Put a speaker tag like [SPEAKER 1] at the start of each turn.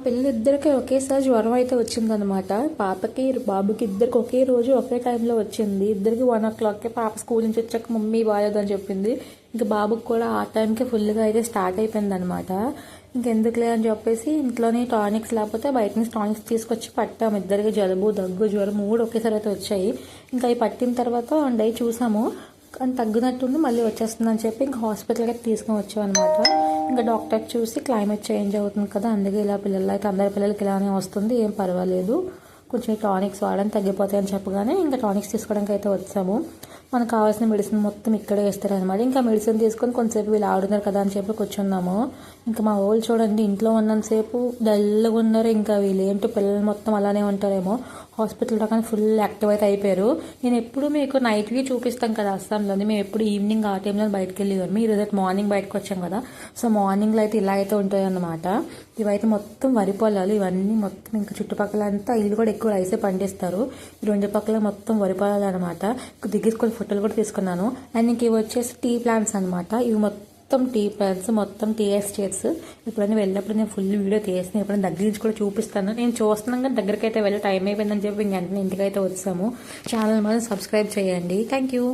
[SPEAKER 1] పిల్లలిద్దరికి ఒకేసారి జ్వరం అయితే వచ్చిందనమాట. పాపకి బాబుకి ఇద్దరికి ఒకే రోజు ఒకే టైంలో వచ్చింది. ఇద్దరికి 1 o'clockకే పాప స్కూల్ నుంచి వచ్చాక మమ్మీ బాగాలేదని చెప్పింది. ఇంకా బాబుకి కూడా ఆ టైంకి ఫుల్గా అయితే స్టార్ట్ అయిపోయింది అనమాట. ఇంకెందుకులే అని చెప్పేసి ఇంట్లోనే టానిక్స్ లేకపోతే బయట నుంచి టానిక్స్ తీసుకొచ్చి పట్టాము. ఇద్దరికి జలుబు దగ్గు జ్వరం 3 ఒకేసారి అయితే వచ్చాయి. ఇంకా అవి పట్టిన తర్వాత 1 day చూసాము, కానీ తగ్గినట్టుండి మళ్ళీ వచ్చేస్తుందని చెప్పి ఇంకా హాస్పిటల్కి అయితే తీసుకొని వచ్చాం అనమాట. ఇంకా డాక్టర్ చూసి క్లైమేట్ చేంజ్ అవుతుంది కదా, అందుకే ఇలా పిల్లలు అయితే అందరి పిల్లలకి ఇలానే వస్తుంది, ఏం పర్వాలేదు, కొంచెం టానిక్స్ వాడని తగ్గిపోతాయి అని చెప్పగానే ఇంకా టానిక్స్ తీసుకోవడానికి అయితే వచ్చాము. మనకు కావాల్సిన మెడిసిన్ మొత్తం ఇక్కడే ఇస్తారనమాట. ఇంకా మెడిసిన్ తీసుకొని కొంతసేపు వీళ్ళు ఆడుతున్నారు కదా అని చెప్పి కూర్చున్నాము. ఇంకా మా వాళ్ళు చూడండి, ఇంట్లో ఉన్నంతసేపు డల్గా ఉన్నారు. ఇంకా వీళ్ళు ఏంటో పిల్లలు మొత్తం అలానే ఉంటారేమో, హాస్పిటల్లో కానీ ఫుల్ యాక్టివ్ అయితే అయిపోయారు. నేను ఎప్పుడు మీకు నైట్వి చూపిస్తాం కదా అస్సాంలోని, మేము ఎప్పుడు ఈవినింగ్ ఆ టైంలో బయటకు వెళ్ళేవారు. మీరు రేపు మార్నింగ్ బయటకు వచ్చాం కదా, సో మార్నింగ్లో అయితే ఇలా అయితే ఉంటాయి అన్నమాట. ఇవైతే మొత్తం వరి పొలాలు, ఇవన్నీ మొత్తం ఇంకా చుట్టుపక్కల అంతా ఇల్లు కూడా ఎక్కువ రైసే పండిస్తారు. ఈ 2 పక్కల మొత్తం వరి పొలాలు అనమాట. దగ్గర కొన్ని ఫోటోలు కూడా తీసుకున్నాను. అండ్ ఇంక ఇవి వచ్చేసి టీ ప్లాంట్స్ అనమాట. ఇవి మొత్తం టీ ప్లాంట్స్, మొత్తం టీ ఎస్టేట్స్. ఎప్పుడైనా వెళ్ళినప్పుడు నేను ఫుల్ వీడియో తీస్తాను, ఎప్పుడైనా దగ్గర నుంచి కూడా చూపిస్తాను. నేను చూస్తున్నాను కానీ దగ్గరికి అయితే వెళ్ళి టైం అయిపోయిందని చెప్పి వెంటనే ఇంటికైతే వచ్చాము. ఛానల్ మాత్రం సబ్స్క్రైబ్ చేయండి. Thank you.